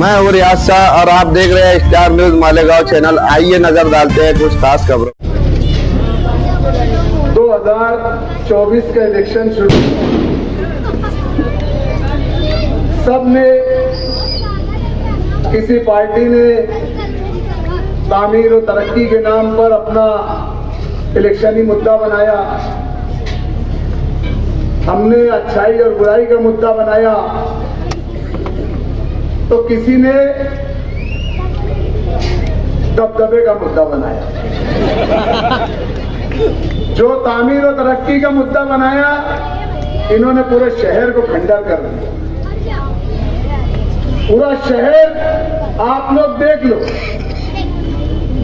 मैं हूँ रियाज शाह और आप देख रहे हैं स्टार न्यूज मालेगांव चैनल। आइए नजर डालते हैं कुछ खास खबरों। 2024 का इलेक्शन शुरू, सब ने किसी पार्टी ने तामीर और तरक्की के नाम पर अपना इलेक्शनी मुद्दा बनाया, हमने अच्छाई और बुराई का मुद्दा बनाया, तो किसी ने दबदबे का मुद्दा बनाया। जो तामीर और तरक्की का मुद्दा बनाया, इन्होंने पूरे शहर को खंडर कर दिया। पूरा शहर आप लोग देख लो,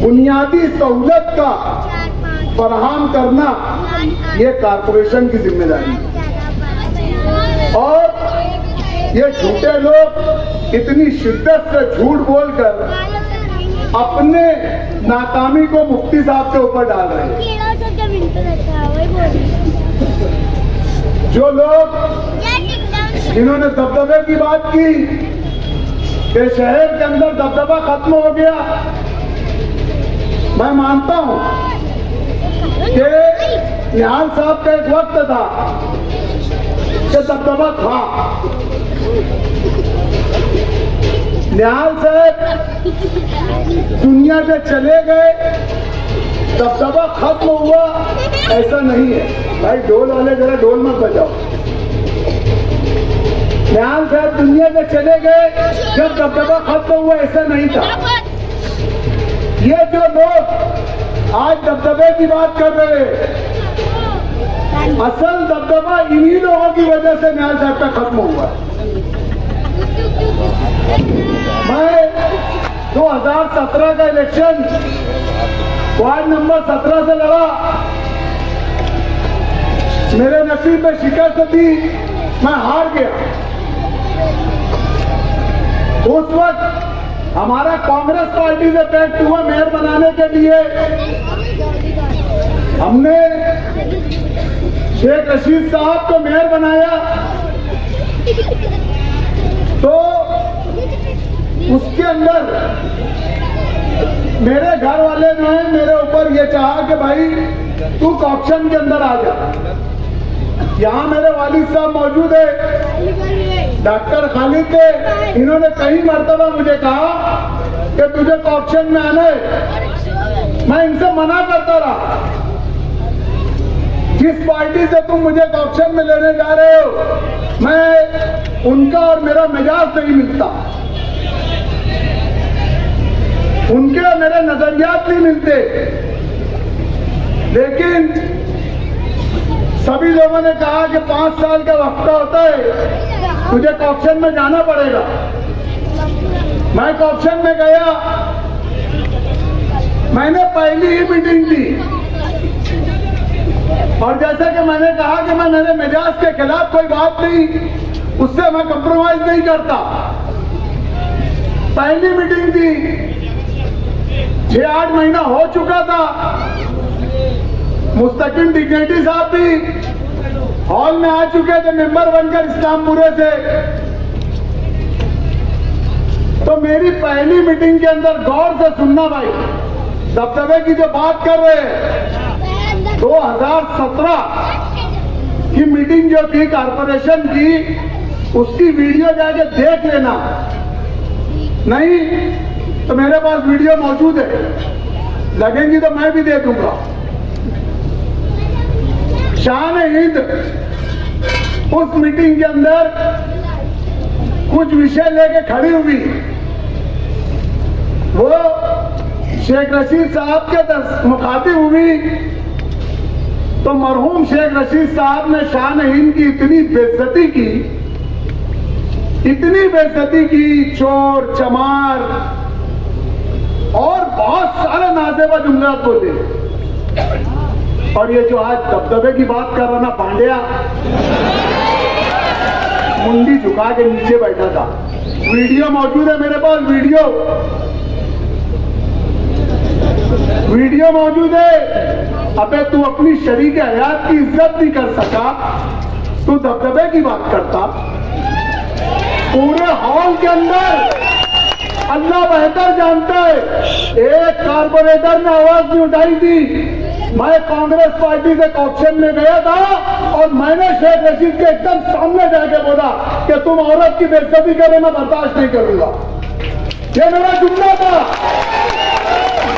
बुनियादी सहूलत का फराहम करना ये कारपोरेशन की जिम्मेदारी है। और ये झूठे लोग इतनी शिद्दत से झूठ बोलकर अपने नाकामी को मुफ्ती साहब के ऊपर डाल रहे हैं। जो लोग जिन्होंने दबदबे की बात की कि शहर के अंदर दबदबा खत्म हो गया, मैं मानता हूं कि निहाल साहब का एक वक्त था कि दबदबा था। निहाल साहब दुनिया से चले गए, दबदबा खत्म हुआ, ऐसा नहीं है। भाई ढोल वाले जरा ढोल मत बजाओ। निहाल साहब दुनिया से चले गए जब दबदबा खत्म हुआ, ऐसा नहीं था। ये जो लोग आज दबदबे की बात कर रहे हैं, असल दबदबा इन्हीं लोगों की वजह से निहाल साहब का खत्म हुआ। मैं 2017 का इलेक्शन वार्ड नंबर 17 से लड़ा, मेरे नसीब में शिकस्त थी, मैं हार गया। उस वक्त हमारा कांग्रेस पार्टी से पैक्ट हुआ मेयर बनाने के लिए। हमने शेख रशीद साहब को मेयर बनाया, तो उसके अंदर मेरे घर वाले ने मेरे ऊपर ये चाहा कि भाई तू ऑप्शन के अंदर आ जा। यहाँ मेरे वालिद साहब मौजूद है, डॉक्टर खालिद थे, इन्होंने कई मर्तबा मुझे कहा कि तुझे ऑप्शन में आना है। मैं इनसे मना करता रहा, जिस पार्टी से तुम मुझे ऑप्शन में लेने जा रहे हो, मैं उनका और मेरा मिजाज नहीं मिलता, उनके और मेरे नजरियात नहीं मिलते। लेकिन सभी लोगों ने कहा कि 5 साल का वक्त होता है, तुझे ऑप्शन में जाना पड़ेगा। मैं ऑप्शन में गया, मैंने पहली ही मीटिंग दी, और जैसा कि मैंने कहा कि मैं मेरे मिजाज के खिलाफ कोई बात नहीं, उससे मैं कंप्रोमाइज नहीं करता। पहली मीटिंग दी, 6-8 महीना हो चुका था। मुस्तकिम डिग्नेटी साहब भी हॉल में आ चुके थे मेंबर बनकर इस्लामपुरे से। तो मेरी पहली मीटिंग के अंदर गौर से सुनना भाई, दबदबे की जो बात कर रहे हैं, 2017 की मीटिंग जो थी कारपोरेशन की, उसकी वीडियो जाके देख लेना। नहीं तो मेरे पास वीडियो मौजूद है, लगेंगी तो मैं भी दे दूंगा। शान-ए-हिंद उस मीटिंग के अंदर कुछ विषय लेके खड़ी हुई, वो शेख रशीद साहब के मुखातिब हुई, तो मरहूम शेख रशीद साहब ने शान-ए-हिंद की इतनी बेइज्जती की, इतनी बेइज्जती की, चोर चमार और बहुत सारे नाजेबा जुमलात बोले। और ये जो आज दबदबे की बात कर रहा ना पांड्या, मुंडी झुका के नीचे बैठा था। वीडियो मौजूद है मेरे पास, वीडियो मौजूद है। अबे तू अपनी शरीक हयात की इज्जत नहीं कर सका, तू दबदबे की बात करता। पूरे हॉल के अंदर अल्लाह बेहतर जानता है। एक कारपोरेटर ने आवाज नहीं उठाई थी। मैं कांग्रेस पार्टी से ऑप्शन में गया था और मैंने शेख रशीद के एकदम सामने जाके बोला कि तुम औरत की बेइज्जती करे, मैं बर्दाश्त नहीं करूंगा। ये मेरा जुमला था।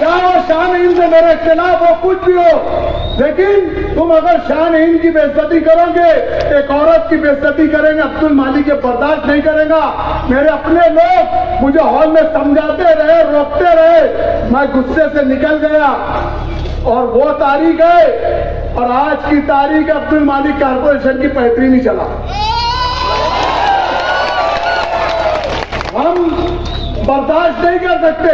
चाहे वो शान हिंद से मेरे खिलाफ हो, कुछ भी हो, लेकिन तुम अगर शान हिंद की बेइज्जती करोगे, एक औरत की बेइज्जती करेंगे, अब्दुल मालिक ये बर्दाश्त नहीं करेगा। मेरे अपने लोग मुझे हॉल में समझाते रहे, रोकते रहे, मैं गुस्से से निकल गया और वो तारीख है और आज की तारीख अब्दुल मालिक कारपोरेशन की पैतरी नहीं चला। हम बर्दाश्त नहीं कर सकते,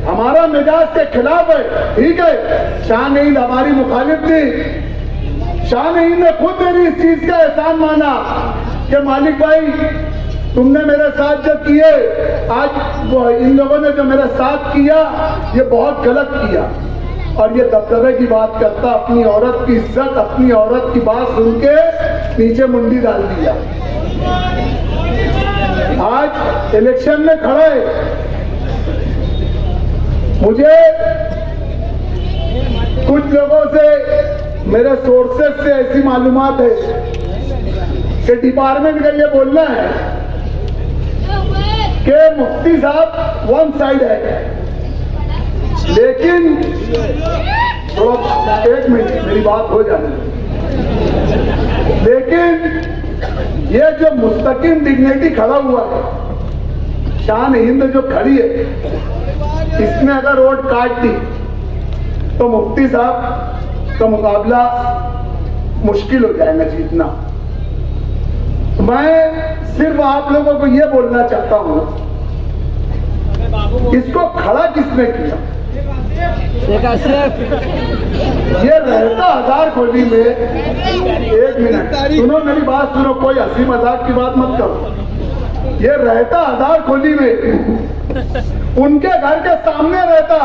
हमारा मिजाज के खिलाफ है। ठीक है, शान हिंद हमारी मुखालिफ थी। शान हिंद ने खुद मेरी इस चीज का एहसान माना कि मालिक भाई तुमने मेरे साथ जो किए, आज इन लोगों ने जो मेरे साथ किया ये बहुत गलत किया। और ये दबदबे की बात करता, अपनी औरत की इज्जत, अपनी औरत की बात सुन के नीचे मुंडी डाल दिया। आज इलेक्शन में खड़ा है, मुझे कुछ लोगों से, मेरे सोर्सेस से ऐसी मालूमात है कि डिपार्टमेंट का ये बोलना है कि मुफ्ती साहब वन साइड है। लेकिन थोड़ा एक मिनट मेरी बात हो जाने दो। लेकिन ये जो मुस्तकिम डिग्निटी खड़ा हुआ है, शान हिंद जो खड़ी है, इसने अगर वोट काट दी तो मुफ्ती साहब का मुकाबला मुश्किल हो जाएगा जीतना। मैं सिर्फ आप लोगों को यह बोलना चाहता हूं, इसको खड़ा किसने किया? ये रहता हजार खोली में, एक मिनट सुनो मेरी बात सुनो, कोई हंसी मजाक की बात मत करो। ये रहता हजार खोली में, उनके घर के सामने रहता,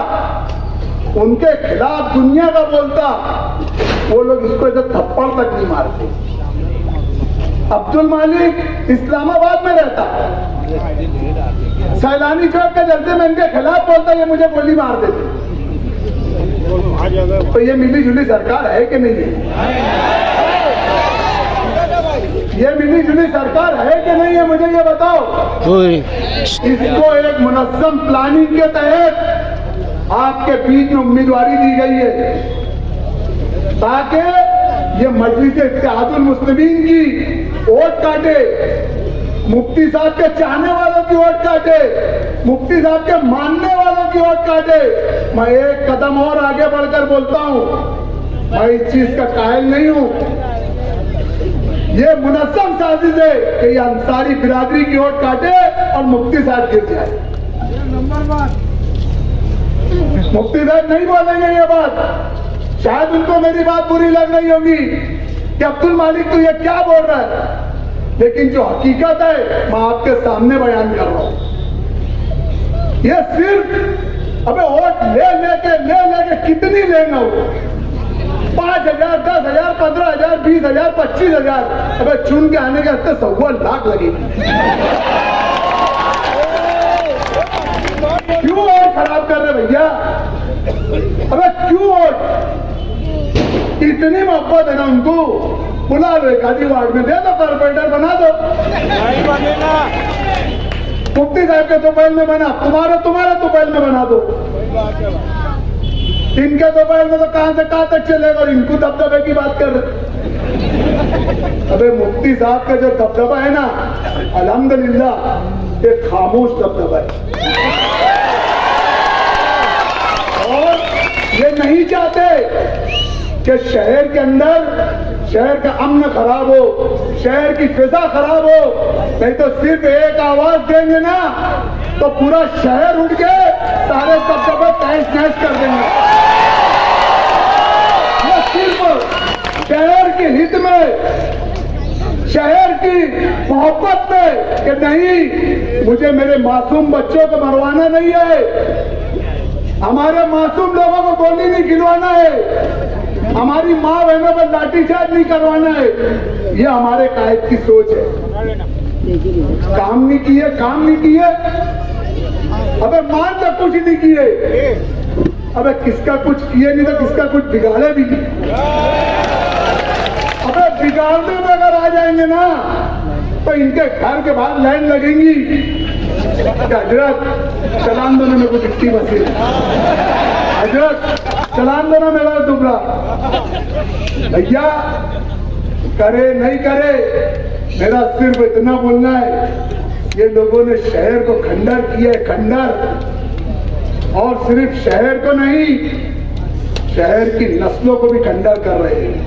उनके खिलाफ दुनिया का बोलता, वो लोग इसको ऐसे थप्पड़ तक नहीं मारते। अब्दुल मालिक इस्लामाबाद में रहता, सैलानी चौक के जलसे में इनके खिलाफ बोलता, ये मुझे गोली मार देते। तो ये मिली जुली सरकार है कि नहीं है? ये मिली जुली सरकार है कि नहीं है, मुझे ये बताओ। इसको एक मुनज़्ज़म प्लानिंग के तहत आपके बीच में उम्मीदवारी दी गई है ताकि ये मजलिस इत्तेहादुल मुस्लिमीन की वोट काटे, मुफ्ती साहब के चाहने वालों की वोट काटे, मुफ्ती साहब के मानने वालों की वोट काटे। मैं एक कदम और आगे बढ़कर बोलता हूं, मैं इस चीज का कायल नहीं हूं। ये मुनज़्ज़म साजिश है कि ये अंसारी बिरादरी की वोट काटे और मुफ्ती साहब गिर जाए। मुफ्ती साहब नहीं बोलेंगे ये बात, शायद उनको मेरी बात बुरी लग रही होगी कि अब्दुल मालिक तो ये क्या बोल रहा है, लेकिन जो हकीकत है मैं आपके सामने बयान कर रहा हूं। ये सिर्फ अबे वोट ले लेके कितनी लेना हो, 5,000, 10,000, 15,000, 20,000, 25,000, अबे चुन के आने के हफ्ते 1.25 लाख लगेगी। क्यों वोट खराब कर रहे भैया? अबे क्यों वोट? इतनी मोहब्बत है ना उनको, बुला लो एक आधी वार्ड में, दे दो, कारपेंटर बना दो। मुफ्ती साहब के दोपहर में बना, तुम्हारे दोपहर में बना दो। इनके दोपहर में तो कहां से कहां तक चलेगा और इनको दबदबे की बात कर रहे। अबे मुफ्ती साहब का जो दबदबा है ना, अल्हम्दुलिल्लाह एक खामोश दबदबा है। और ये नहीं चाहते कि शहर के अंदर शहर का अमन खराब हो, शहर की फिजा खराब हो, नहीं तो सिर्फ एक आवाज देंगे ना तो पूरा शहर उठ के सारे दबदबे तहस नहस कर देंगे। ये सिर्फ शहर के हित में, शहर की मोहब्बत में कि नहीं मुझे मेरे मासूम बच्चों को मरवाना नहीं है, हमारे मासूम लोगों को गोली नहीं खिलवाना है, हमारी माँ बहनों पर लाठीचार्ज नहीं करवाना है। ये हमारे कायद की सोच है। काम नहीं किए अबे मान तक कुछ नहीं किए। अबे किसका कुछ किए नहीं तो किसका कुछ बिगाड़े भी नहीं। अबे बिगाड़ने में अगर आ जाएंगे ना तो इनके घर के बाहर लाइन लगेंगी। हजरत चलान दो ना मेरे को दिखती मशीन, हजरत चलान दो ना मेरा दुबला। भैया करे नहीं करे, मेरा सिर्फ इतना बोलना है, ये लोगों ने शहर को खंडर किया है, खंडर। और सिर्फ शहर को नहीं, शहर की नस्लों को भी खंडर कर रहे हैं।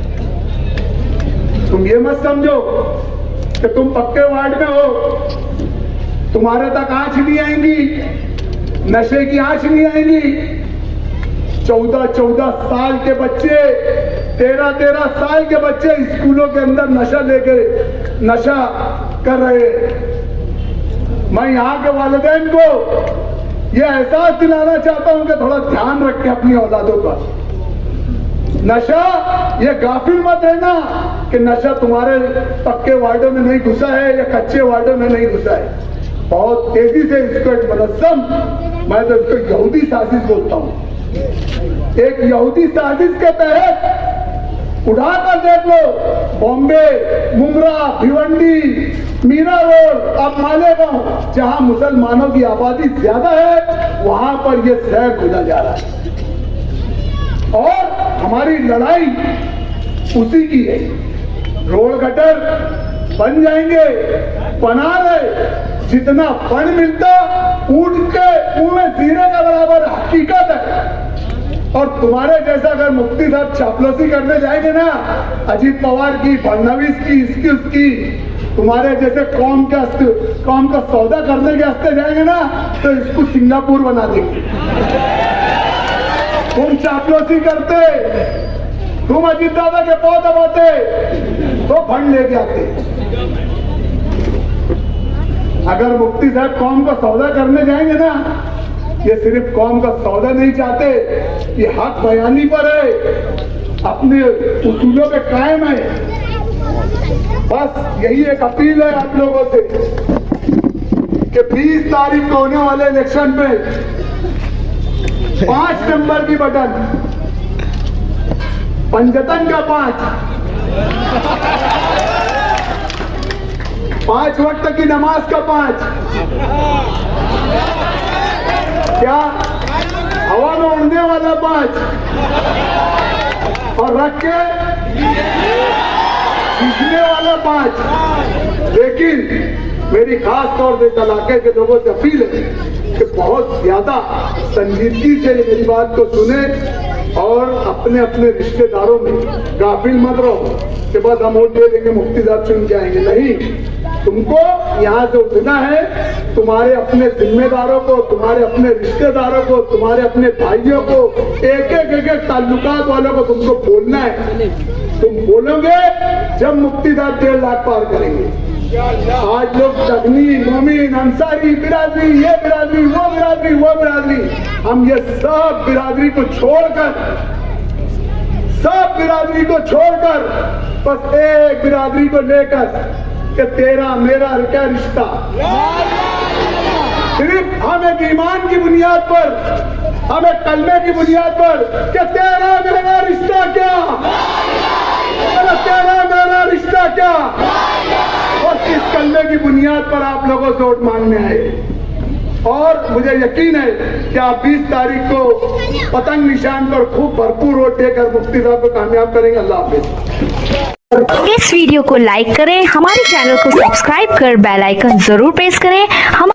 तुम ये मत समझो कि तुम पक्के वार्ड में हो, तुम्हारे तक आंच नहीं आएंगी, नशे की आंच नहीं आएंगी। 14-14 साल के बच्चे, 13-13 साल के बच्चे स्कूलों के अंदर नशा कर रहे हैं। मैं यहाँ के वालिदैन को ये एहसास दिलाना चाहता हूं कि थोड़ा ध्यान रखें अपनी औलादों का। नशा ये गाफिल मत है ना कि नशा तुम्हारे पक्के वार्डों में नहीं घुसा है या कच्चे वार्डों में नहीं घुसा है। बहुत तेजी से इसको एक मुनज़्ज़म, मैं तो इसको यहूदी साजिश बोलता हूँ, एक यहूदी साजिश के तहत उठाकर देख लो, बॉम्बे, मुमरा, भिवंडी, मीरा रोड, अब मालेगांव, जहां मुसलमानों की आबादी ज्यादा है वहां पर यह शहर खुला जा रहा है। और हमारी लड़ाई उसी की है। रोड गटर बन जाएंगे, बना रहे, जितना फंड मिलता ऊंट के मुंह में जीरे का बराबर हकीकत है। और तुम्हारे जैसा अगर मुफ्ती साहब चापलूसी करने जाएंगे ना, अजीत पवार की, फडणवीस की, इसकी उसकी, तुम्हारे जैसे कौम का सौदा करने के हस्ते जाएंगे ना तो इसको सिंगापुर बना देंगे। तुम चापलूसी करते, तुम अजीत दादा के पौ दबाते तो फंड लेके आते। अगर मुफ्ती साहब कौम का सौदा करने जाएंगे ना, ये सिर्फ कौम का सौदा नहीं चाहते, ये हक बयानी पर है, अपने उसूलों पे कायम है। बस यही एक अपील है आप लोगों से कि 20 तारीख को होने वाले इलेक्शन में 5 नंबर की बटन, पंजतन का 5 वक्त की नमाज का 5, क्या हवा में उड़ने वाला 5, और रख के खींचने वाला 5। लेकिन मेरी खास तौर से इस इलाके के लोगों से अपील है कि बहुत ज्यादा संजीदगी से मेरी बात को सुने और अपने अपने रिश्तेदारों में गाफिल मत रहो कि बस हम वोट दे देंगे, मुफ्ती साहब चुन के आएंगे। नहीं, तुमको यहाँ से उठना है, तुम्हारे अपने जिम्मेदारों को, तुम्हारे अपने रिश्तेदारों को, तुम्हारे अपने भाइयों को, एक ताल्लुकात वालों को तुमको बोलना है। तुम बोलोगे जब मुफ्ती साहब 1.5 लाख पार करेंगे। आज लोग तगनी, मोमिन, अंसारी बिरादरी, ये बिरादरी, वो बिरादरी, वो बिरादरी, हम ये सब बिरादरी को छोड़कर बस एक बिरादरी को लेकर कि तेरा मेरा क्या रिश्ता, सिर्फ हम एक ईमान की बुनियाद पर, हम एक कलमे की बुनियाद पर कि तेरा मेरा रिश्ता क्या, तेरा मेरा रिश्ता क्या, और इस कलमे की बुनियाद पर आप लोगों से वोट मांगने आए। और मुझे यकीन है कि आप 20 तारीख को पतंग निशान पर खूब भरपूर वोट देकर मुफ्ती साहब को कामयाब करेंगे। अल्लाह हाफिज। इस वीडियो को लाइक करें, हमारे चैनल को सब्सक्राइब कर बेल आइकन जरूर प्रेस करें। हम